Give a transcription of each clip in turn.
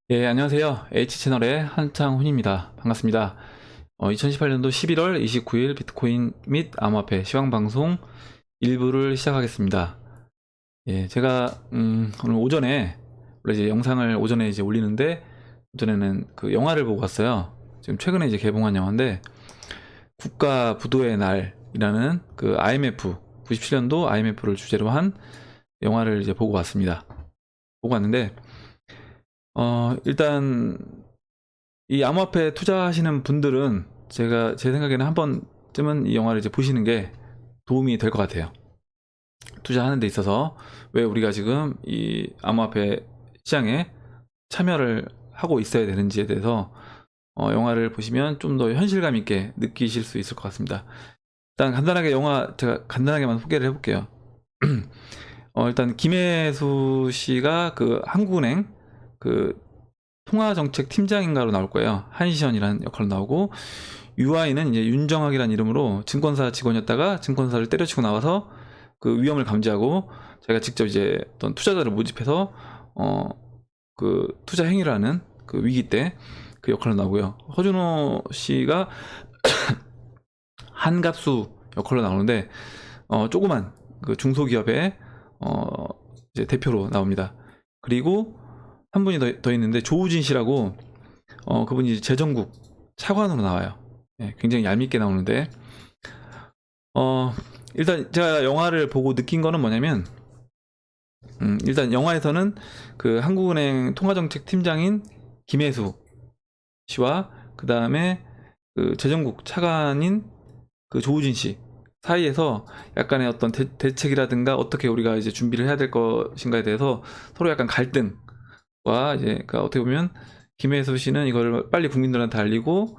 예, 안녕하세요. H채널의 한창훈입니다. 반갑습니다. 2018년도 11월 29일 비트코인 및 암호화폐 시황방송 일부를 시작하겠습니다. 예, 제가 오늘 오전에 원래 이제 영상을 오전에 이제 올리는데 오전에는 그 영화를 보고 왔어요. 지금 최근에 이제 개봉한 영화인데 국가 부도의 날이라는 그 IMF 97년도 IMF를 주제로 한 영화를 이제 보고 왔습니다. 보고 왔는데 일단 이 암호화폐 투자하시는 분들은 제 생각에는 한 번쯤은 이 영화를 이제 보시는 게 도움이 될 것 같아요. 투자하는 데 있어서 왜 우리가 지금 이 암호화폐 시장에 참여를 하고 있어야 되는지에 대해서 영화를 보시면 좀 더 현실감 있게 느끼실 수 있을 것 같습니다. 일단 간단하게 영화 제가 간단하게만 소개를 해볼게요. 일단 김혜수 씨가 그 한국은행 그 통화정책 팀장인가로 나올 거예요. 한시현이라는 역할로 나오고, UI는 이제 윤정학이라는 이름으로 증권사 직원이었다가 증권사를 때려치고 나와서 그 위험을 감지하고 자기가 직접 이제 어떤 투자자를 모집해서 그 투자 행위를 하는 그 위기 때 그 역할로 나오고요. 허준호 씨가 한갑수 역할로 나오는데 조그만 그 중소기업의 이제 대표로 나옵니다. 그리고 한 분이 더 있는데 조우진 씨라고 그분이 이제 재정국 차관으로 나와요. 예, 굉장히 얄밉게 나오는데 일단 제가 영화를 보고 느낀 거는 뭐냐면 일단 영화에서는 그 한국은행 통화정책 팀장인 김혜수 씨와 그 다음에 그 재정국 차관인 그 조우진 씨 사이에서 약간의 어떤 대책이라든가 어떻게 우리가 이제 준비를 해야 될 것인가에 대해서 서로 약간 갈등과 이제 그러니까 어떻게 보면 김혜수 씨는 이걸 빨리 국민들한테 알리고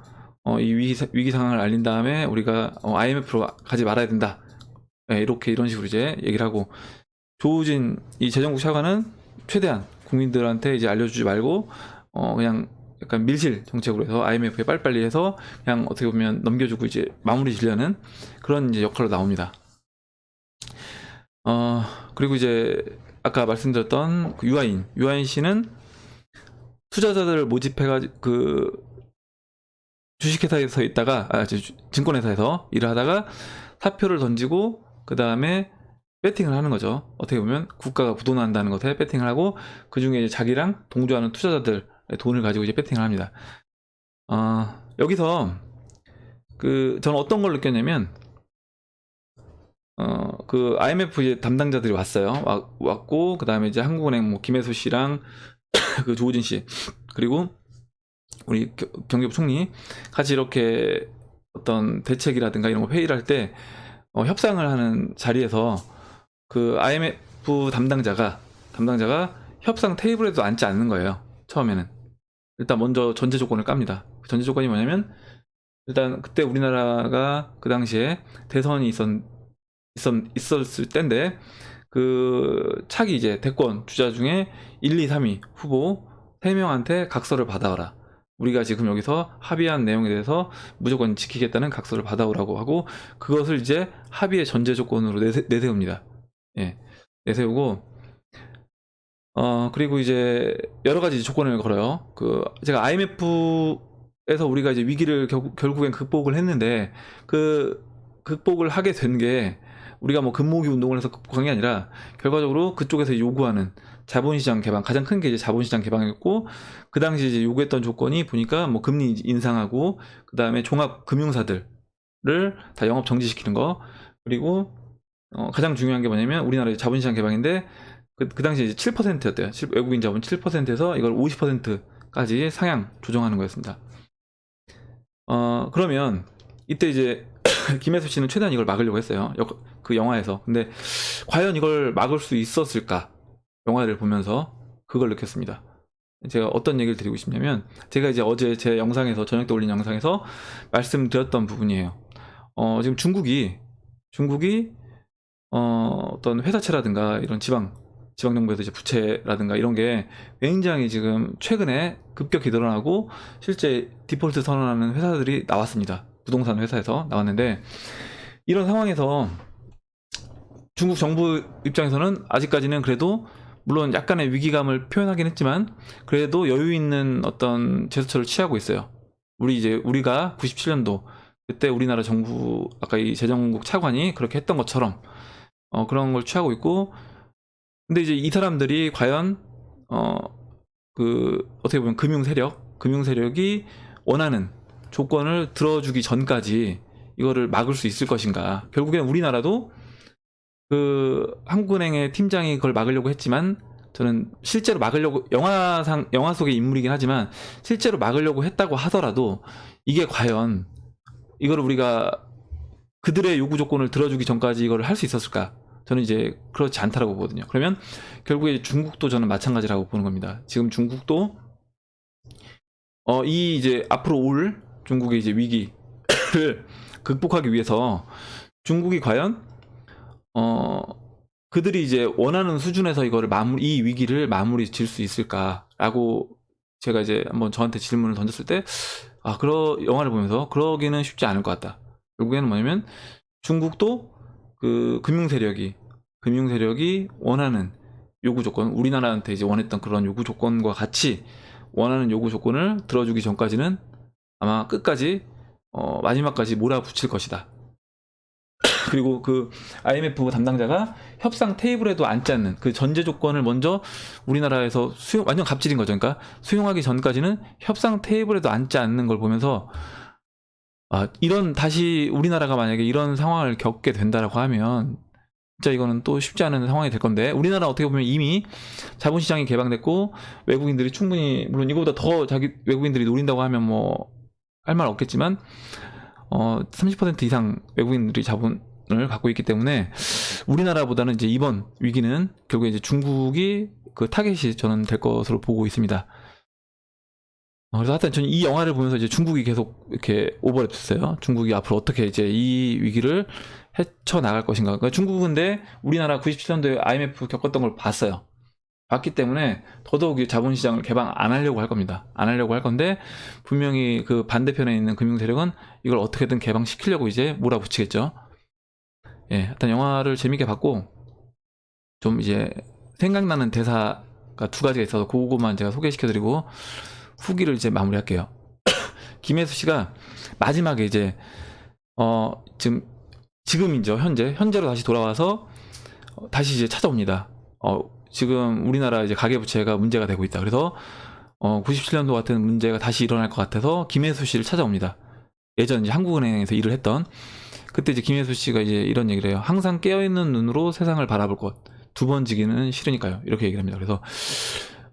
이 위기 상황을 알린 다음에 우리가 IMF로 가지 말아야 된다. 네, 이런 식으로 이제 얘기를 하고 조우진 이 재정국 차관은 최대한 국민들한테 이제 알려주지 말고 그냥 약간 밀실 정책으로 해서 IMF에 빨리빨리 해서 그냥 어떻게 보면 넘겨주고 이제 마무리 지려는 그런 이제 역할로 나옵니다. 그리고 이제 아까 말씀드렸던 그 유아인 씨는 투자자들을 모집해가지고 그 주식회사에서 있다가 증권회사에서 일을 하다가 사표를 던지고 그 다음에 배팅을 하는 거죠. 어떻게 보면 국가가 부도난다는 것에 배팅을 하고 그 중에 자기랑 동조하는 투자자들의 돈을 가지고 이제 배팅을 합니다. 여기서 그 저는 어떤 걸 느꼈냐면 그 IMF 이제 담당자들이 왔어요. 왔고 그 다음에 이제 한국은행 뭐 김혜수 씨랑 그 조우진 씨 그리고 우리 경제부 총리 같이 이렇게 어떤 대책이라든가 이런 거 회의를 할 때 협상을 하는 자리에서 그 IMF 담당자가 협상 테이블에도 앉지 않는 거예요. 처음에는 일단 먼저 전제 조건을 깝니다. 그 전제 조건이 뭐냐면 일단 그때 우리나라가 그 당시에 대선이 있었을 때인데 그 차기 이제 대권 주자 중에 1, 2, 3위 후보 3명한테 각서를 받아와라. 우리가 지금 여기서 합의한 내용에 대해서 무조건 지키겠다는 각서를 받아오라고 하고 그것을 이제 합의의 전제 조건으로 내세웁니다. 예, 내세우고 그리고 이제 여러 가지 조건을 걸어요. 그 제가 IMF에서 우리가 이제 위기를 결국엔 극복을 했는데 그 극복을 하게 된 게 우리가 뭐 금모기 운동을 해서 극복한 게 아니라 결과적으로 그쪽에서 요구하는 자본시장 개방 가장 큰 게 이제 자본시장 개방이었고 그 당시 이제 요구했던 조건이 보니까 뭐 금리 인상하고 그 다음에 종합 금융사들을 다 영업 정지시키는 거 그리고 가장 중요한 게 뭐냐면 우리나라의 자본시장 개방인데 그 당시에 이제 7%였대요. 외국인 자본 7%에서 이걸 50%까지 상향 조정하는 거였습니다. 그러면 이때 이제 김혜수 씨는 최대한 이걸 막으려고 했어요. 그 영화에서. 근데 과연 이걸 막을 수 있었을까? 영화를 보면서 그걸 느꼈습니다. 제가 어떤 얘기를 드리고 싶냐면 제가 이제 어제 제 영상에서 저녁 때 올린 영상에서 말씀드렸던 부분이에요. 지금 중국이 어떤 회사채라든가 이런 지방 정부에서 이제 부채라든가 이런 게 굉장히 지금 최근에 급격히 늘어나고 실제 디폴트 선언하는 회사들이 나왔습니다. 부동산 회사에서 나왔는데 이런 상황에서 중국 정부 입장에서는 아직까지는 그래도 물론 약간의 위기감을 표현하긴 했지만 그래도 여유 있는 어떤 제스처를 취하고 있어요. 우리가 97년도 그때 우리나라 정부 아까 이 재정국 차관이 그렇게 했던 것처럼 그런 걸 취하고 있고, 근데 이제 이 사람들이 과연 어떻게 보면 금융 세력이 원하는 조건을 들어주기 전까지 이거를 막을 수 있을 것인가. 결국엔 우리나라도 그 한국은행의 팀장이 그걸 막으려고 했지만, 저는 실제로 막으려고, 영화 속의 인물이긴 하지만 실제로 막으려고 했다고 하더라도 이게 과연 이걸 우리가 그들의 요구 조건을 들어주기 전까지 이걸 할 수 있었을까? 저는 이제 그렇지 않다라고 보거든요. 그러면 결국에 중국도 저는 마찬가지라고 보는 겁니다. 지금 중국도 이 이제 앞으로 올 중국의 이제 위기를 극복하기 위해서 중국이 과연 그들이 이제 원하는 수준에서 이 위기를 마무리 질 수 있을까라고 제가 이제 한번 저한테 질문을 던졌을 때, 영화를 보면서 그러기는 쉽지 않을 것 같다. 결국에는 뭐냐면 중국도 그 금융 세력이 원하는 요구 조건, 우리나라한테 이제 원했던 그런 요구 조건과 같이 원하는 요구 조건을 들어주기 전까지는 아마 끝까지 마지막까지 몰아붙일 것이다. 그리고 그 IMF 담당자가 협상 테이블에도 앉지 않는 그 전제 조건을 먼저 우리나라에서 완전 갑질인 거죠. 그러니까 수용하기 전까지는 협상 테이블에도 앉지 않는 걸 보면서, 다시 우리나라가 만약에 이런 상황을 겪게 된다라고 하면 진짜 이거는 또 쉽지 않은 상황이 될 건데, 우리나라 어떻게 보면 이미 자본시장이 개방됐고 외국인들이 충분히, 물론 이거보다 더 외국인들이 노린다고 하면 뭐 할 말 없겠지만 30% 이상 외국인들이 자본을 갖고 있기 때문에 우리나라보다는 이제 이번 위기는 결국에 이제 중국이 그 타겟이 저는 될 것으로 보고 있습니다. 그래서 하여튼 저는 이 영화를 보면서 이제 중국이 계속 이렇게 오버랩됐어요. 중국이 앞으로 어떻게 이제 이 위기를 헤쳐나갈 것인가. 그러니까 중국은 근데 우리나라 97년도에 IMF 겪었던 걸 봤기 때문에 더더욱 자본시장을 개방 안 하려고 할 겁니다. 안 하려고 할 건데, 분명히 그 반대편에 있는 금융세력은 이걸 어떻게든 개방시키려고 이제 몰아붙이겠죠. 예, 하여튼 영화를 재밌게 봤고, 좀 이제 생각나는 대사가 두 가지가 있어서 그거만 제가 소개시켜드리고 후기를 이제 마무리할게요. 김혜수 씨가 마지막에 이제 지금이죠, 현재로 다시 돌아와서 다시 이제 찾아옵니다. 지금 우리나라 이제 가계부채가 문제가 되고 있다. 그래서 97년도 같은 문제가 다시 일어날 것 같아서 김혜수 씨를 찾아옵니다. 예전 이제 한국은행에서 일을 했던, 그때 이제 김혜수 씨가 이제 이런 얘기를 해요. 항상 깨어있는 눈으로 세상을 바라볼 것. 두 번 지기는 싫으니까요. 이렇게 얘기를 합니다. 그래서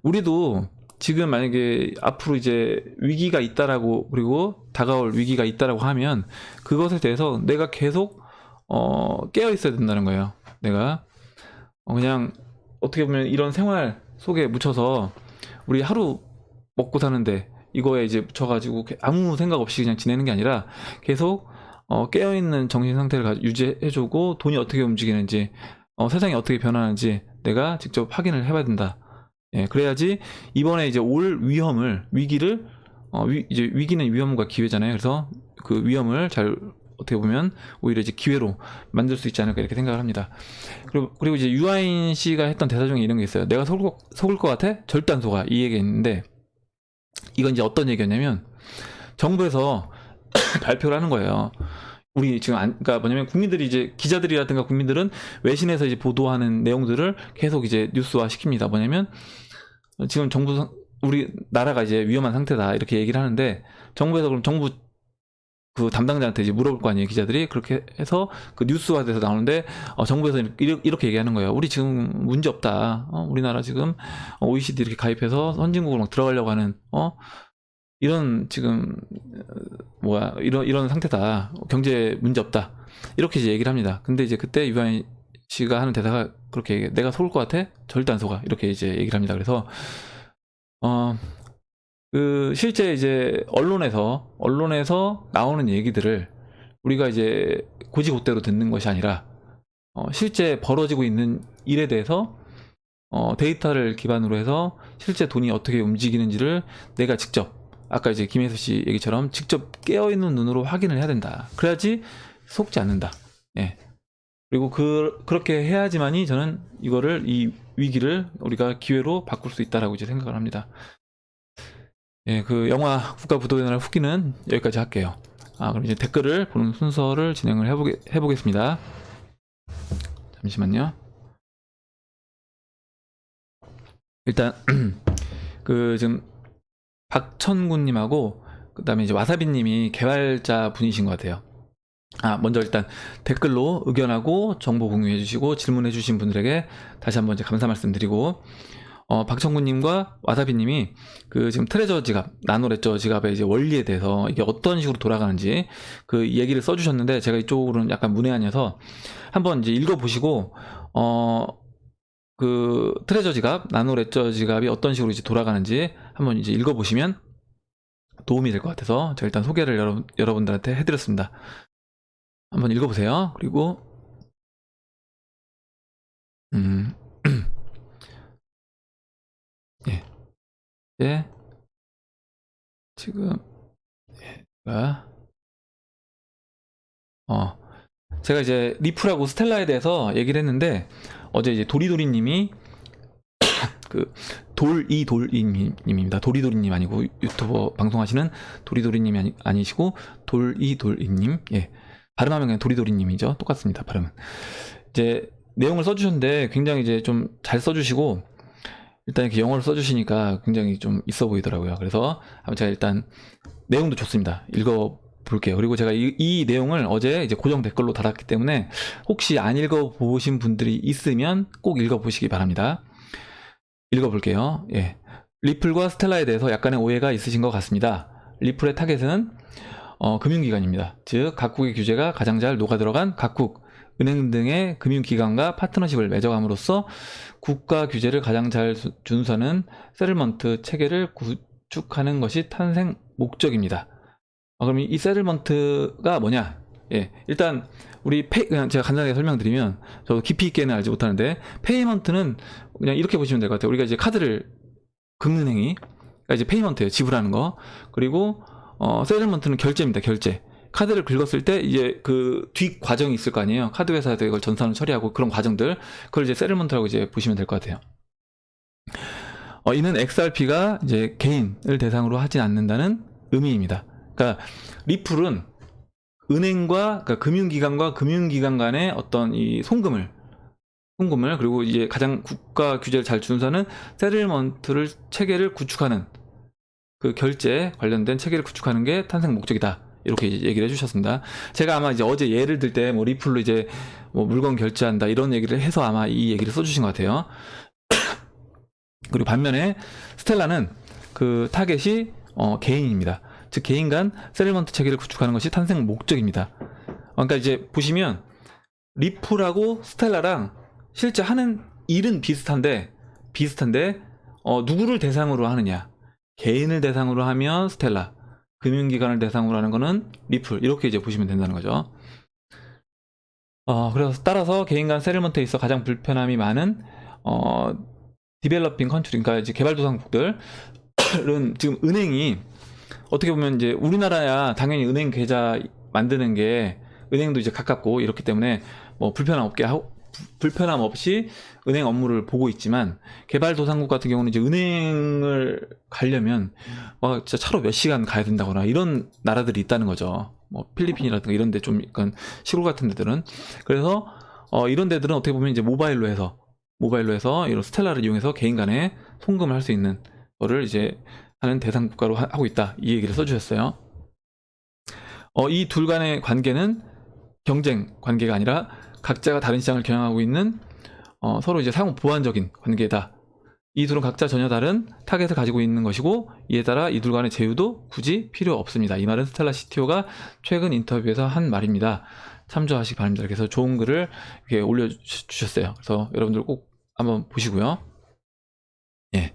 우리도 지금 만약에 앞으로 이제 위기가 있다라고, 그리고 다가올 위기가 있다라고 하면 그것에 대해서 내가 계속 깨어 있어야 된다는 거예요. 내가 그냥 어떻게 보면 이런 생활 속에 묻혀서 우리 하루 먹고 사는데 이거에 이제 묻혀가지고 아무 생각 없이 그냥 지내는 게 아니라 계속 깨어있는 정신 상태를 유지해주고, 돈이 어떻게 움직이는지, 세상이 어떻게 변하는지 내가 직접 확인을 해봐야 된다. 예, 그래야지 이번에 이제 올 위기를 이제 위기는 위험과 기회잖아요. 그래서 그 위험을 잘, 어떻게 보면 오히려 이제 기회로 만들 수 있지 않을까 이렇게 생각을 합니다. 그리고 이제 유아인 씨가 했던 대사 중에 이런 게 있어요. 내가 속을 것 같아? 절대 안 속아. 이 얘기가 있는데, 이건 이제 어떤 얘기였냐면 정부에서 발표를 하는 거예요. 우리 지금 그러니까 뭐냐면 국민들이 이제 기자들이라든가 국민들은 외신에서 이제 보도하는 내용들을 계속 이제 뉴스화 시킵니다. 뭐냐면 지금 우리 나라가 이제 위험한 상태다 이렇게 얘기를 하는데, 정부에서 그럼 정부 그 담당자한테 이제 물어볼 거 아니에요, 기자들이. 그렇게 해서 그 뉴스화돼서 나오는데 정부에서 이렇게 얘기하는 거예요. 우리 지금 문제 없다. 우리나라 지금 OECD 이렇게 가입해서 선진국으로 막 들어가려고 하는 이런 지금 이런 상태다. 경제 문제 없다. 이렇게 이제 얘기를 합니다. 근데 이제 그때 유아인 씨가 하는 대사가 그렇게 얘기해. 내가 속을 것 같아? 절대 안 속아. 이렇게 이제 얘기를 합니다. 그래서 실제 이제 언론에서 나오는 얘기들을 우리가 이제 고지고대로 듣는 것이 아니라 실제 벌어지고 있는 일에 대해서 데이터를 기반으로 해서 실제 돈이 어떻게 움직이는지를 내가 직접, 아까 이제 김혜수 씨 얘기처럼 직접 깨어있는 눈으로 확인을 해야 된다. 그래야지 속지 않는다. 예. 그리고 그렇게 해야지만이 저는 이 위기를 우리가 기회로 바꿀 수 있다라고 이제 생각을 합니다. 예, 그 영화 국가부도의 날 후기는 여기까지 할게요. 그럼 이제 댓글을 보는 순서를 진행을 해보겠습니다. 잠시만요. 일단 그 지금 박천구님하고 그 다음에 이제 와사비님이 개발자 분이신 것 같아요. 먼저 일단 댓글로 의견하고 정보 공유해 주시고 질문해 주신 분들에게 다시 한번 이제 감사 말씀드리고, 박천구님과 와사비님이 그 지금 트레저 지갑, 나노레저 지갑의 이제 원리에 대해서 이게 어떤 식으로 돌아가는지 그 얘기를 써주셨는데, 제가 이쪽으로는 약간 문외한이어서 한번 이제 읽어보시고, 그 트레저 지갑, 나노레저 지갑이 어떤 식으로 이제 돌아가는지 한번 이제 읽어보시면 도움이 될 것 같아서 제가 일단 소개를 여러분들한테 해드렸습니다. 한번 읽어보세요. 그리고 예, 예, 지금 제가 이제 리플하고 스텔라에 대해서 얘기를 했는데, 어제 이제 도리도리님이 그 돌이돌이님입니다. 도리도리님 아니고 유튜버 방송하시는 도리도리님이 아니시고 돌이돌이님. 예, 발음하면 그냥 도리도리님이죠. 똑같습니다. 발음은. 이제 내용을 써주셨는데 굉장히 이제 좀 잘 써주시고, 일단 이렇게 영어로 써주시니까 굉장히 좀 있어 보이더라고요. 그래서 제가 일단 내용도 좋습니다. 읽어볼게요. 그리고 제가 이 내용을 어제 이제 고정 댓글로 달았기 때문에 혹시 안 읽어보신 분들이 있으면 꼭 읽어보시기 바랍니다. 읽어볼게요. 예. 리플과 스텔라에 대해서 약간의 오해가 있으신 것 같습니다. 리플의 타겟은 금융기관입니다. 즉 각국의 규제가 가장 잘 녹아들어간 각국 은행 등의 금융기관과 파트너십을 맺어감으로써 국가 규제를 가장 잘 준수하는 세틀먼트 체계를 구축하는 것이 탄생 목적입니다. 그럼 이 세틀먼트가 뭐냐? 예, 일단 우리 그냥 제가 간단하게 설명드리면, 저도 깊이 있게는 알지 못하는데, 페이먼트는 그냥 이렇게 보시면 될 것 같아요. 우리가 이제 카드를 긁는 행위가 이제 페이먼트예요. 지불하는 거. 그리고 세틀먼트는 결제입니다. 결제. 카드를 긁었을 때 이제 그 뒷 과정이 있을 거 아니에요. 카드 회사에서 이걸 전산을 처리하고 그런 과정들, 그걸 이제 세틀먼트라고 이제 보시면 될 것 같아요. 이는 XRP가 이제 개인을 대상으로 하진 않는다는 의미입니다. 그러니까 리플은 은행과, 그러니까 금융기관과 금융기관 간의 어떤 이 송금을 그리고 이제 가장 국가 규제를 잘 준수하는 세틀먼트를 체계를 구축하는, 그 결제 관련된 체계를 구축하는 게 탄생 목적이다. 이렇게 얘기를 해주셨습니다. 제가 아마 이제 어제 예를 들 때 뭐 리플로 이제 뭐 물건 결제한다 이런 얘기를 해서 아마 이 얘기를 써주신 것 같아요. 그리고 반면에 스텔라는 그 타겟이 개인입니다. 즉 개인 간 세틀먼트 체계를 구축하는 것이 탄생 목적입니다. 그러니까 이제 보시면 리플하고 스텔라랑 실제 하는 일은 비슷한데 누구를 대상으로 하느냐, 개인을 대상으로 하면 스텔라, 금융기관을 대상으로 하는 거는 리플, 이렇게 이제 보시면 된다는 거죠. 그래서 따라서 개인 간 세틀먼트에 있어 가장 불편함이 많은 디벨로핑 컨트리, 그러니까 이제 개발도상국들은 지금 은행이 어떻게 보면 이제 우리나라야 당연히 은행 계좌 만드는 게 은행도 이제 가깝고 이렇기 때문에 뭐 불편함 없이 은행 업무를 보고 있지만, 개발도상국 같은 경우는 이제 은행을 가려면 진짜 차로 몇 시간 가야 된다거나 이런 나라들이 있다는 거죠. 뭐 필리핀이라든가 이런 데 좀 약간 시골 같은 데들은. 그래서 이런 데들은 어떻게 보면 이제 모바일로 해서 이런 스텔라를 이용해서 개인 간에 송금을 할 수 있는 거를 이제 하는 대상 국가로 하고 있다, 이 얘기를 써주셨어요. 이 둘 간의 관계는 경쟁 관계가 아니라 각자가 다른 시장을 겨냥하고 있는 서로 이제 상호 보완적인 관계다. 이 둘은 각자 전혀 다른 타겟을 가지고 있는 것이고, 이에 따라 이 둘 간의 제휴도 굳이 필요 없습니다. 이 말은 스텔라 CTO가 최근 인터뷰에서 한 말입니다. 참조하시기 바랍니다. 그래서 좋은 글을 이렇게 올려주셨어요. 그래서 여러분들 꼭 한번 보시고요. 예.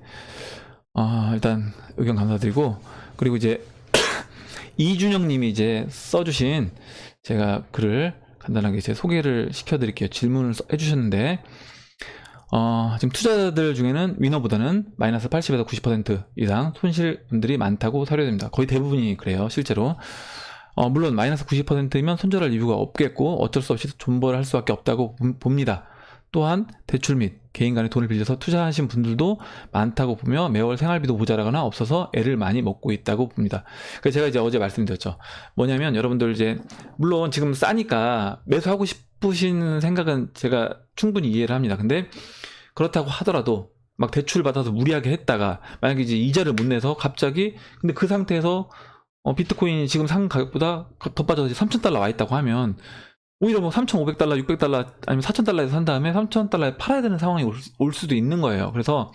일단 의견 감사드리고, 그리고 이제 이준영 님이 이제 써주신 제가 글을 간단하게 이제 소개를 시켜드릴게요. 질문을 해주셨는데, 지금 투자자들 중에는 위너보다는 마이너스 80에서 90% 이상 손실 분들이 많다고 사료됩니다. 거의 대부분이 그래요, 실제로. 물론 마이너스 90%이면 손절할 이유가 없겠고 어쩔 수 없이 존버를 할 수밖에 없다고 봅니다. 또한 대출 및 개인 간의 돈을 빌려서 투자하신 분들도 많다고 보며 매월 생활비도 모자라거나 없어서 애를 많이 먹고 있다고 봅니다. 그래서 제가 이제 어제 말씀드렸죠. 뭐냐면 여러분들 이제 물론 지금 싸니까 매수하고 싶으신 생각은 제가 충분히 이해를 합니다. 근데 그렇다고 하더라도 막 대출 받아서 무리하게 했다가 만약에 이제 이자를 못 내서 갑자기 근데 그 상태에서 비트코인이 지금 상 가격보다 더 빠져서 3,000달러 와 있다고 하면 오히려 뭐 3,500달러, 600달러 아니면 4,000달러에서 산 다음에 3,000달러에 팔아야 되는 상황이 올 수도 있는 거예요. 그래서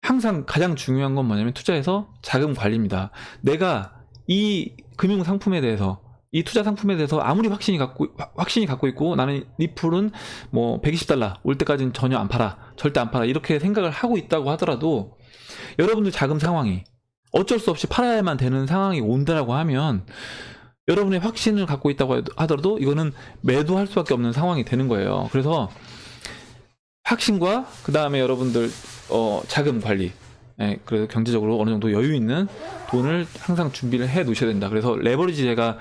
항상 가장 중요한 건 뭐냐면 투자에서 자금 관리입니다. 내가 이 금융 상품에 대해서 이 투자 상품에 대해서 아무리 확신이 갖고 있고 나는 리플은 뭐 120달러 올 때까지는 전혀 안 팔아. 절대 안 팔아. 이렇게 생각을 하고 있다고 하더라도 여러분들 자금 상황이 어쩔 수 없이 팔아야만 되는 상황이 온다라고 하면 여러분의 확신을 갖고 있다고 하더라도 이거는 매도할 수밖에 없는 상황이 되는 거예요. 그래서 확신과 그 다음에 여러분들 자금 관리, 그래서 경제적으로 어느 정도 여유 있는 돈을 항상 준비를 해 놓으셔야 된다. 그래서 레버리지 제가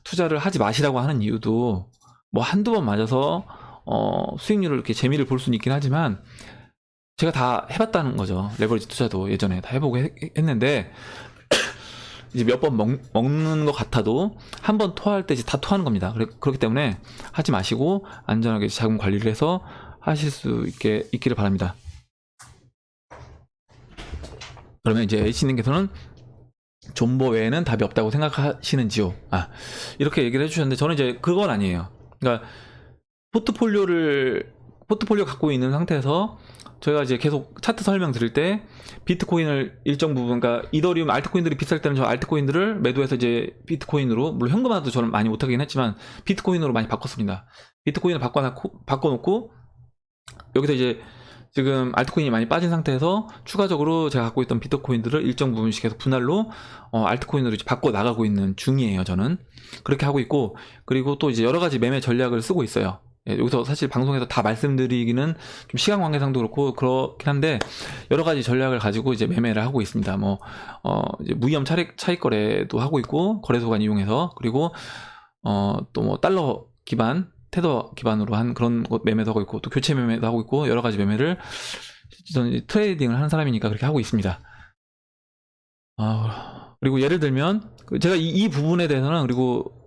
투자를 하지 마시라고 하는 이유도 뭐 한두 번 맞아서 수익률을 이렇게 재미를 볼 수는 있긴 하지만 제가 다 해봤다는 거죠. 레버리지 투자도 예전에 다 해보고 했는데 이제 몇 번 먹는 것 같아도 한 번 토할 때 이제 다 토하는 겁니다. 그렇기 때문에 하지 마시고 안전하게 자금 관리를 해서 하실 수 있기를 바랍니다. 그러면 이제 H님께서는 존버 외에는 답이 없다고 생각하시는지요? 이렇게 얘기를 해주셨는데 저는 이제 그건 아니에요. 그러니까 포트폴리오 갖고 있는 상태에서 저희가 이제 계속 차트 설명 드릴 때 비트코인을 일정 부분, 그러니까 이더리움, 알트코인들이 비쌀 때는 저 알트코인들을 매도해서 이제 비트코인으로, 물론 현금화도 저는 많이 못하긴 했지만 비트코인으로 많이 바꿨습니다. 비트코인을 바꿔놓고 여기서 이제 지금 알트코인이 많이 빠진 상태에서 추가적으로 제가 갖고 있던 비트코인들을 일정 부분씩 계속 분할로 알트코인으로 이제 바꿔 나가고 있는 중이에요. 저는 그렇게 하고 있고, 그리고 또 이제 여러 가지 매매 전략을 쓰고 있어요. 여기서 사실 방송에서 다 말씀드리기는 좀 시간 관계상도 그렇긴 한데 여러 가지 전략을 가지고 이제 매매를 하고 있습니다. 뭐 이제 무위험 차익 거래도 하고 있고, 거래소관 이용해서, 그리고 또 뭐 달러 기반, 테더 기반으로 한 그런 매매도 하고 있고, 또 교체 매매도 하고 있고, 여러 가지 매매를 저는 트레이딩을 하는 사람이니까 그렇게 하고 있습니다. 그리고 예를 들면 제가 이 부분에 대해서는, 그리고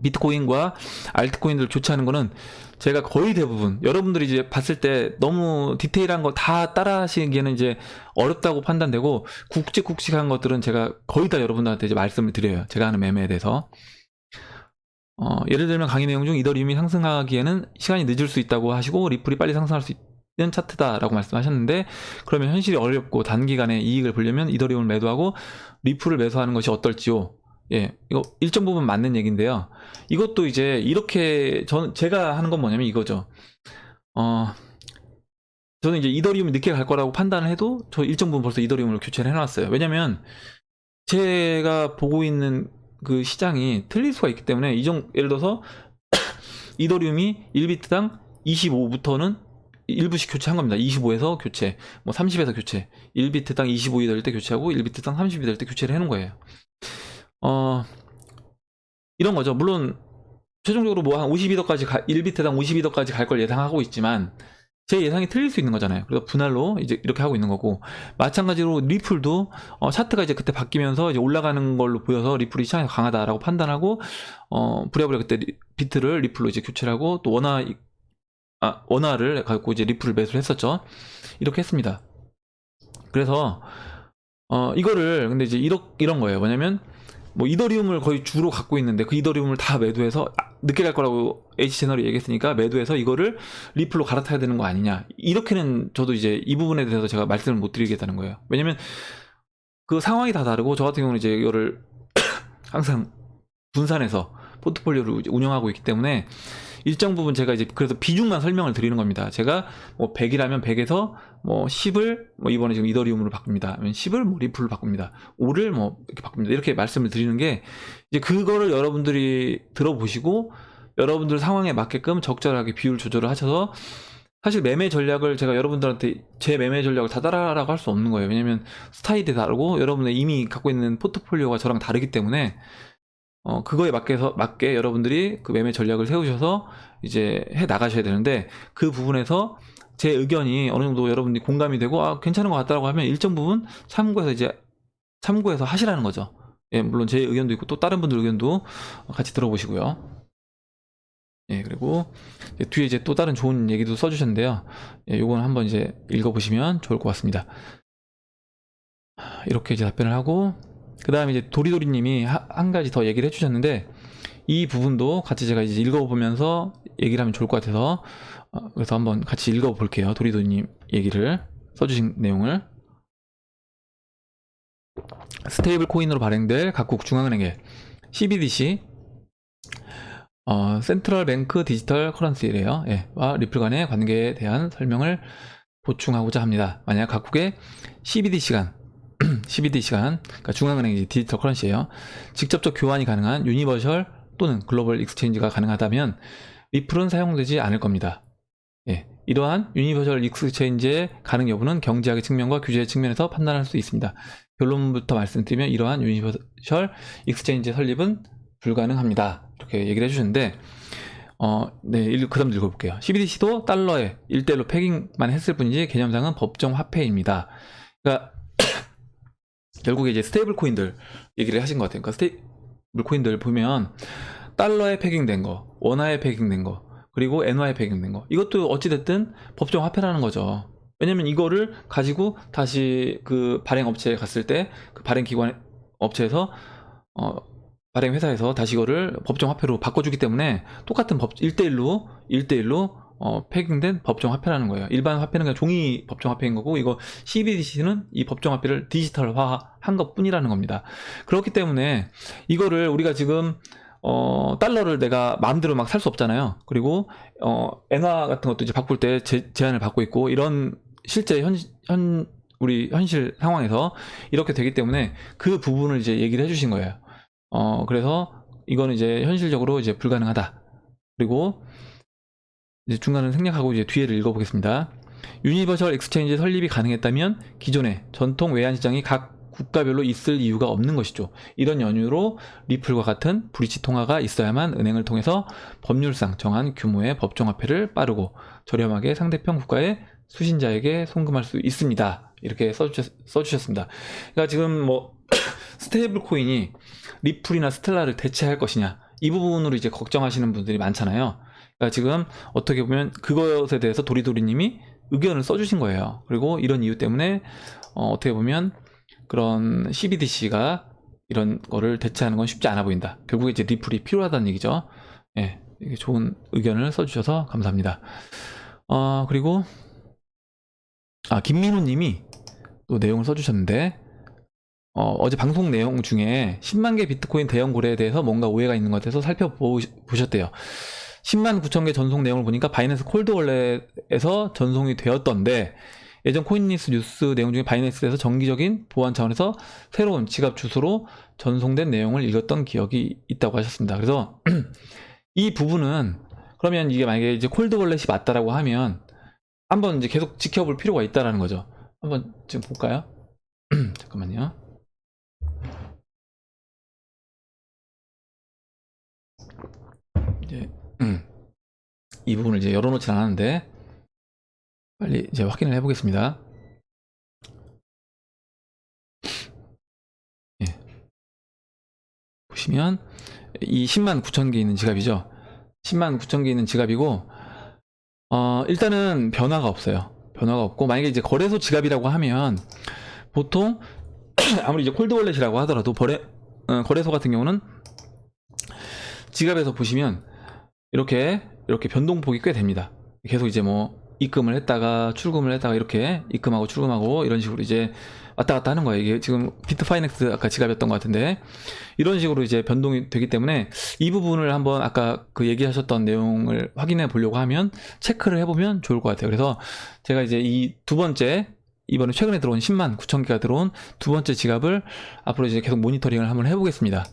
비트코인과 알트코인들을 조치하는 거는 제가 거의 대부분 여러분들이 이제 봤을 때 너무 디테일한 거 다 따라 하시기에는 이제 어렵다고 판단되고, 굵직굵직한 것들은 제가 거의 다 여러분들한테 이제 말씀을 드려요. 제가 하는 매매에 대해서. 예를 들면 강의 내용 중 이더리움이 상승하기에는 시간이 늦을 수 있다고 하시고 리플이 빨리 상승할 수 있는 차트다라고 말씀하셨는데, 그러면 현실이 어렵고 단기간에 이익을 보려면 이더리움을 매도하고 리플을 매수하는 것이 어떨지요? 이거 일정 부분 맞는 얘기인데요. 이것도 이제 이렇게 제가 하는 건 뭐냐면 이거죠. 저는 이제 이더리움이 늦게 갈 거라고 판단을 해도 저 일정 부분 벌써 이더리움을 교체를 해놨어요. 왜냐면 제가 보고 있는 그 시장이 틀릴 수가 있기 때문에 예를 들어서 이더리움이 1비트당 25부터는 일부씩 교체한 겁니다. 25에서 교체, 뭐 30에서 교체, 1비트당 25이 될 때 교체하고 1비트당 30이 될 때 교체를 해놓은 거예요. 이런 거죠. 물론 최종적으로 뭐 한 52더까지 1비트당 52더까지 갈 걸 예상하고 있지만 제 예상이 틀릴 수 있는 거잖아요. 그래서 분할로 이제 이렇게 하고 있는 거고, 마찬가지로 리플도 차트가 이제 그때 바뀌면서 이제 올라가는 걸로 보여서 리플이 시장에서 강하다라고 판단하고 부랴부랴 그때 비트를 리플로 이제 교체를 하고, 또 원화를 갖고 이제 리플을 매수를 했었죠. 이렇게 했습니다. 그래서 이거를 근데 이제 이런 거예요. 뭐냐면 뭐 이더리움을 거의 주로 갖고 있는데 그 이더리움을 다 매도해서 늦게 갈 거라고 H채널이 얘기했으니까 매도해서 이거를 리플로 갈아타야 되는 거 아니냐, 이렇게는 저도 이제 이 부분에 대해서 제가 말씀을 못 드리겠다는 거예요. 왜냐면 그 상황이 다 다르고, 저 같은 경우는 이제 이거를 항상 분산해서 포트폴리오를 운영하고 있기 때문에 일정 부분 제가 이제 그래서 비중만 설명을 드리는 겁니다. 제가 뭐 100이라면 100에서 뭐 10을 뭐 이번에 지금 이더리움으로 바꿉니다. 아니면 10을 뭐 리플로 바꿉니다. 5를 뭐 이렇게 바꿉니다. 이렇게 말씀을 드리는 게 이제 그거를 여러분들이 들어보시고 여러분들 상황에 맞게끔 적절하게 비율 조절을 하셔서, 사실 매매 전략을 제가 여러분들한테 제 매매 전략을 다 따라라고 할 수 없는 거예요. 왜냐면 스타일이 다르고 여러분의 이미 갖고 있는 포트폴리오가 저랑 다르기 때문에 그거에 맞게 여러분들이 그 매매 전략을 세우셔서 이제 해 나가셔야 되는데, 그 부분에서 제 의견이 어느 정도 여러분들이 공감이 되고 괜찮은 것 같다라고 하면 일정 부분 참고해서 하시라는 거죠. 예, 물론 제 의견도 있고 또 다른 분들 의견도 같이 들어보시고요. 예, 그리고 뒤에 이제 또 다른 좋은 얘기도 써주셨는데요. 예, 요건 한번 이제 읽어보시면 좋을 것 같습니다. 이렇게 이제 답변을 하고, 그 다음에 이제 도리도리님이 한 가지 더 얘기를 해주셨는데, 이 부분도 같이 제가 이제 읽어보면서 얘기를 하면 좋을 것 같아서, 그래서 한번 같이 읽어볼게요. 도리도리님 얘기를 써주신 내용을. 스테이블 코인으로 발행될 각국 중앙은행의 CBDC, 센트럴 뱅크 디지털 커런시래요. 예, 와 리플 간의 관계에 대한 설명을 보충하고자 합니다. 만약 각국의 CBD 시간, 그러니까 중앙은행 디지털 커런시예요. 직접적 교환이 가능한 유니버셜 또는 글로벌 익스체인지가 가능하다면 리플은 사용되지 않을 겁니다. 예, 이러한 유니버셜 익스체인지의 가능 여부는 경제학의 측면과 규제 측면에서 판단할 수 있습니다. 결론부터 말씀드리면 이러한 유니버셜 익스체인지 설립은 불가능합니다. 이렇게 얘기를 해주셨는데, 네, 그 다음 읽어볼게요. CBDC도 달러에 1대1로 패깅만 했을 뿐이지 개념상은 법정 화폐입니다. 그러니까 결국에 이제 스테이블 코인들 얘기를 하신 것 같아요. 그러니까 스테이블 코인들 보면 달러에 패깅된 거, 원화에 패깅된 거, 그리고 엔화에 패깅된 거, 이것도 어찌됐든 법정 화폐라는 거죠. 왜냐면 이거를 가지고 다시 그 발행 업체에 갔을 때 그 발행 기관 업체에서 발행 회사에서 다시 이거를 법정 화폐로 바꿔주기 때문에 똑같은 1대1로 패깅된 법정 화폐라는 거예요. 일반 화폐는 그냥 종이 법정 화폐인 거고, 이거 CBDC는 이 법정 화폐를 디지털화한 것 뿐이라는 겁니다. 그렇기 때문에 이거를 우리가 지금 달러를 내가 마음대로 막 살 수 없잖아요. 그리고 엔화 같은 것도 이제 바꿀 때 제한을 받고 있고, 이런 실제 우리 현실 상황에서 이렇게 되기 때문에 그 부분을 이제 얘기를 해주신 거예요. 그래서 이거는 이제 현실적으로 이제 불가능하다. 그리고 이제 중간을 생략하고 이제 뒤에를 읽어보겠습니다. 유니버셜 익스체인지 설립이 가능했다면 기존의 전통 외환시장이 각 국가별로 있을 이유가 없는 것이죠. 이런 연유로 리플과 같은 브릿지 통화가 있어야만 은행을 통해서 법률상 정한 규모의 법정화폐를 빠르고 저렴하게 상대편 국가의 수신자에게 송금할 수 있습니다. 이렇게 써주셨습니다. 그러니까 지금 뭐 스테이블 코인이 리플이나 스텔라를 대체할 것이냐, 이 부분으로 이제 걱정하시는 분들이 많잖아요. 그러니까 지금 어떻게 보면 그것에 대해서 도리도리님이 의견을 써주신 거예요. 그리고 이런 이유 때문에 어떻게 보면 그런 CBDC가 이런 거를 대체하는 건 쉽지 않아 보인다. 결국에 이제 리플이 필요하다는 얘기죠. 예, 이게 좋은 의견을 써주셔서 감사합니다. 그리고 김민호님이 또 내용을 써주셨는데, 어제 방송 내용 중에 10만 개 비트코인 대형 거래에 대해서 뭔가 오해가 있는 것 같아서 살펴보셨대요. 10만 9천 개 전송 내용을 보니까 바이낸스 콜드 월렛에서 전송이 되었던데, 예전 코인리스 뉴스 내용 중에 바이낸스에서 정기적인 보안 차원에서 새로운 지갑 주소로 전송된 내용을 읽었던 기억이 있다고 하셨습니다. 그래서 이 부분은, 그러면 이게 만약에 이제 콜드 월렛이 맞다라고 하면 한번 이제 계속 지켜볼 필요가 있다라는 거죠. 한번 지금 볼까요? 잠깐만요. 이제 이 부분을 이제 열어놓진 않았는데 빨리 이제 확인을 해보겠습니다. 예. 보시면 이 10만 9천 개 있는 지갑이죠. 10만 9천 개 있는 지갑이고, 일단은 변화가 없어요. 변화가 없고, 만약에 이제 거래소 지갑이라고 하면 보통 아무리 이제 콜드월렛이라고 하더라도 거래소 같은 경우는 지갑에서 보시면 이렇게 변동폭이 꽤 됩니다. 계속 이제 뭐 입금을 했다가 출금을 했다가 이렇게 입금하고 출금하고 이런 식으로 이제 왔다 갔다 하는 거예요. 이게 지금 비트파이넥스 아까 지갑이었던 것 같은데, 이런 식으로 이제 변동이 되기 때문에 이 부분을 한번 아까 그 얘기하셨던 내용을 확인해 보려고 하면 체크를 해보면 좋을 것 같아요. 그래서 제가 이제 이 두 번째, 이번에 최근에 들어온 10만 9천 개가 들어온 두 번째 지갑을 앞으로 이제 계속 모니터링을 한번 해보겠습니다.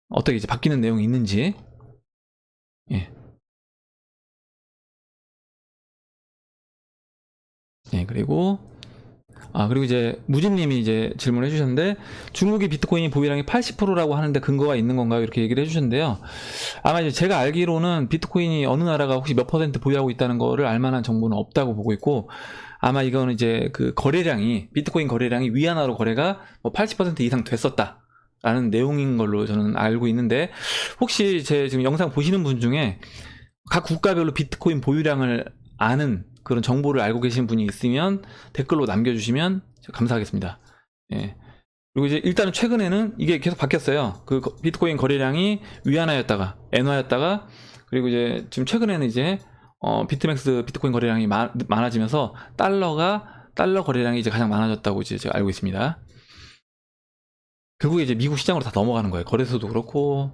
어떻게 이제 바뀌는 내용이 있는지. 예. 네, 그리고 그리고 이제 무진님이 이제 질문을 해주셨는데, 중국이 비트코인 보유량이 80%라고 하는데 근거가 있는 건가요? 이렇게 얘기를 해주셨는데요. 아마 이제 제가 알기로는 비트코인이 어느 나라가 혹시 몇 퍼센트 보유하고 있다는 거를 알만한 정보는 없다고 보고 있고, 아마 이거는 이제 그 거래량이, 비트코인 거래량이 위안화로 거래가 뭐 80% 이상 됐었다 라는 내용인 걸로 저는 알고 있는데, 혹시 제 지금 영상 보시는 분 중에 각 국가별로 비트코인 보유량을 아는 그런 정보를 알고 계신 분이 있으면 댓글로 남겨주시면 감사하겠습니다. 예. 그리고 이제 일단은 최근에는 이게 계속 바뀌었어요. 그 비트코인 거래량이 위안화였다가 엔화였다가, 그리고 이제 지금 최근에는 이제 비트맥스 비트코인 거래량이 많아지면서 달러 거래량이 이제 가장 많아졌다고 이제 제가 알고 있습니다. 결국에 이제 미국 시장으로 다 넘어가는 거예요. 거래소도 그렇고,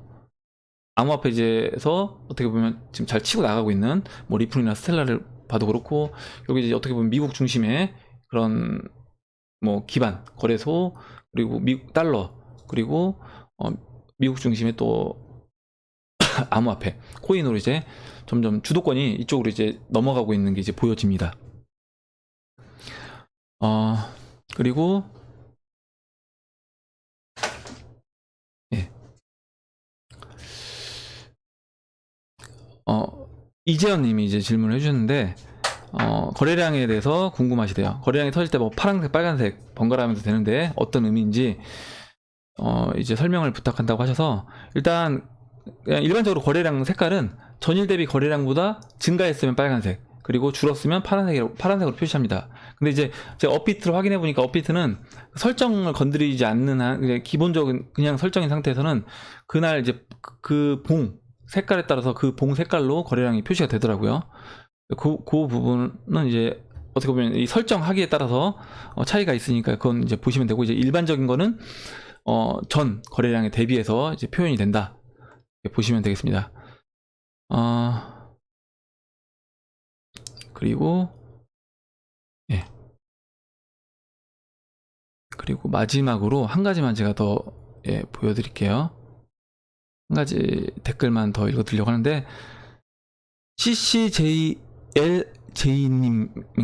암호화폐에서 어떻게 보면 지금 잘 치고 나가고 있는 뭐 리플이나 스텔라를 봐도 그렇고, 여기 이제 어떻게 보면 미국 중심의 그런 뭐 기반 거래소, 그리고 미국 달러, 그리고 미국 중심의 또 암호화폐 코인으로 이제 점점 주도권이 이쪽으로 이제 넘어가고 있는 게 이제 보여집니다. 그리고 예. 이재현 님이 이제 질문을 해주셨는데, 거래량에 대해서 궁금하시대요. 거래량이 터질 때 뭐 파란색, 빨간색 번갈아 하면서 되는데 어떤 의미인지 이제 설명을 부탁한다고 하셔서, 일단 그냥 일반적으로 거래량 색깔은 전일 대비 거래량보다 증가했으면 빨간색, 그리고 줄었으면 파란색으로 표시합니다. 근데 이제 제가 업비트를 확인해 보니까, 업비트는 설정을 건드리지 않는 한, 기본적인 그냥 설정인 상태에서는 그날 이제 그 봉 색깔에 따라서 그 봉 색깔로 거래량이 표시가 되더라고요. 그 부분은 이제 어떻게 보면 이 설정하기에 따라서 차이가 있으니까 그건 이제 보시면 되고, 이제 일반적인 거는 전 거래량에 대비해서 이제 표현이 된다, 보시면 되겠습니다. 그리고 예. 그리고 마지막으로 한 가지만 제가 더 보여드릴게요. 한 가지 댓글만 더 읽어드리려고 하는데, CCJLJ님인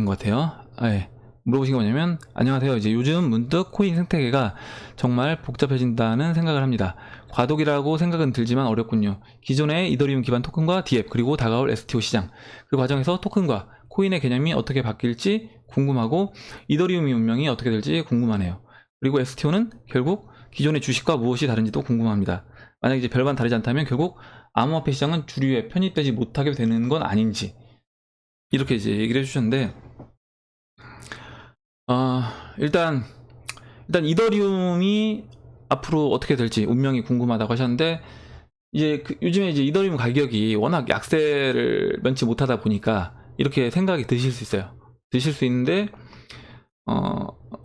것 같아요. 예. 물어보신 게 뭐냐면, 안녕하세요. 이제 요즘 문득 코인 생태계가 정말 복잡해진다는 생각을 합니다. 과도기라고 생각은 들지만 어렵군요. 기존의 이더리움 기반 토큰과 DApp, 그리고 다가올 STO 시장, 그 과정에서 토큰과 코인의 개념이 어떻게 바뀔지 궁금하고, 이더리움의 운명이 어떻게 될지 궁금하네요. 그리고 STO는 결국 기존의 주식과 무엇이 다른지도 궁금합니다. 만약 이제 별반 다르지 않다면 결국 암호화폐 시장은 주류에 편입되지 못하게 되는 건 아닌지, 이렇게 이제 얘기를 해주셨는데, 일단 이더리움이 앞으로 어떻게 될지 운명이 궁금하다고 하셨는데, 이제 요즘에 이제 이더리움 가격이 워낙 약세를 면치 못하다 보니까 이렇게 생각이 드실 수 있어요. 드실 수 있는데,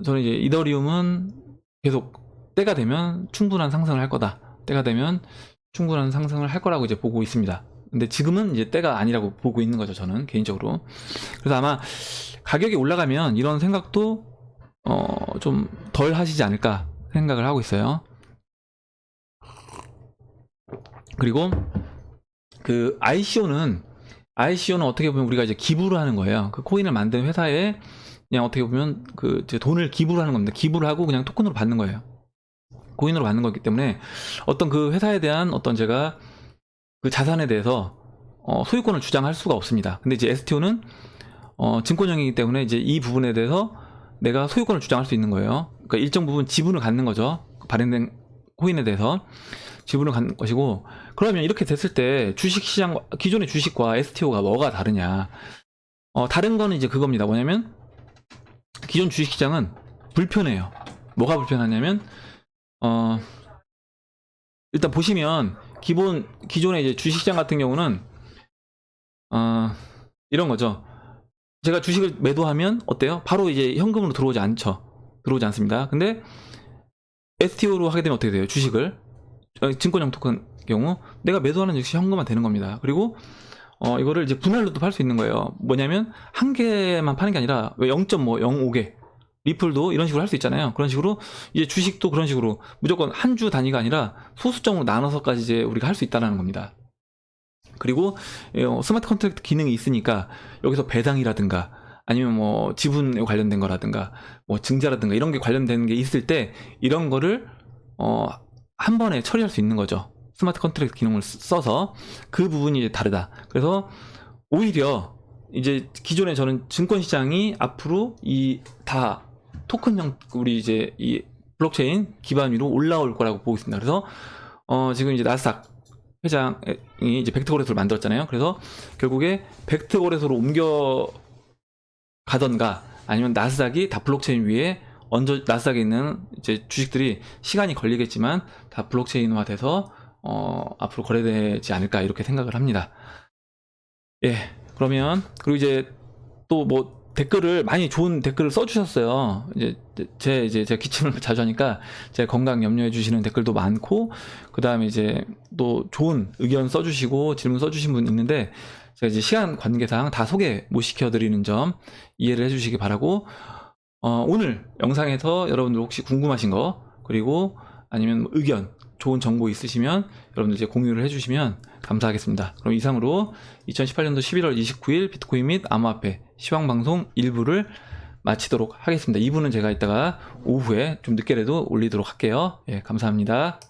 저는 이제 이더리움은 계속 때가 되면 충분한 상승을 할 거다. 때가 되면 충분한 상승을 할 거라고 이제 보고 있습니다. 근데 지금은 이제 때가 아니라고 보고 있는 거죠, 저는 개인적으로. 그래서 아마 가격이 올라가면 이런 생각도 좀 덜 하시지 않을까 생각을 하고 있어요. 그리고 그 ICO는 어떻게 보면 우리가 이제 기부를 하는 거예요. 그 코인을 만든 회사에 그냥 어떻게 보면 그 이제 돈을 기부를 하는 겁니다. 기부를 하고 그냥 토큰으로 받는 거예요. 코인으로 받는 거기 때문에 어떤 그 회사에 대한 어떤 제가 그 자산에 대해서 소유권을 주장할 수가 없습니다. 근데 이제 STO는 증권형이기 때문에 이제 이 부분에 대해서 내가 소유권을 주장할 수 있는 거예요. 그러니까 일정 부분 지분을 갖는 거죠. 발행된 코인에 대해서 지분을 갖는 것이고, 그러면 이렇게 됐을 때 주식시장, 기존의 주식과 STO가 뭐가 다르냐. 다른 거는 이제 그겁니다. 뭐냐면 기존 주식시장은 불편해요. 뭐가 불편하냐면 일단 보시면 기존의 이제 주식시장 같은 경우는 이런 거죠. 제가 주식을 매도하면 어때요? 바로 이제 현금으로 들어오지 않습니다. 근데 STO로 하게 되면 어떻게 돼요? 주식을 증권형 토큰 경우 내가 매도하는 즉시 현금화 되는 겁니다. 그리고 이거를 이제 분할로도 팔 수 있는 거예요. 뭐냐면 한 개만 파는 게 아니라 0.05개 리플도 이런 식으로 할 수 있잖아요. 그런 식으로 이제 주식도 그런 식으로 무조건 한 주 단위가 아니라 소수점으로 나눠서까지 이제 우리가 할 수 있다는 겁니다. 그리고 스마트 컨트랙트 기능이 있으니까 여기서 배당이라든가 아니면 뭐 지분에 관련된 거라든가 뭐 증자라든가 이런 게 관련된 게 있을 때 이런 거를 한 번에 처리할 수 있는 거죠. 스마트 컨트랙트 기능을 써서. 그 부분이 이제 다르다. 그래서 오히려 이제 기존에 저는 증권시장이 앞으로 이 다 토큰형 우리 이제 이 블록체인 기반 위로 올라올 거라고 보고 있습니다. 그래서 지금 이제 나스닥 회장이 이제 벡터거래소를 만들었잖아요. 그래서 결국에 벡터거래소로 옮겨 가던가 아니면 나스닥이 다 블록체인 위에 나스닥에 있는 이제 주식들이 시간이 걸리겠지만 다 블록체인화돼서 앞으로 거래되지 않을까 이렇게 생각을 합니다. 예, 그러면 그리고 이제 또 뭐 댓글을 많이 좋은 댓글을 써주셨어요. 이제 제가 기침을 자주 하니까 제 건강 염려해 주시는 댓글도 많고 그 다음에 이제 또 좋은 의견 써주시고 질문 써주신 분 있는데 제가 이제 시간 관계상 다 소개 못 시켜드리는 점 이해를 해주시기 바라고 오늘 영상에서 여러분들 혹시 궁금하신 거 그리고 아니면 뭐 의견 좋은 정보 있으시면 여러분들 이제 공유를 해주시면 감사하겠습니다. 그럼 이상으로 2018년도 11월 29일 비트코인 및 암호화폐 시황방송 1부를 마치도록 하겠습니다. 2부는 제가 이따가 오후에 좀 늦게라도 올리도록 할게요. 예, 감사합니다.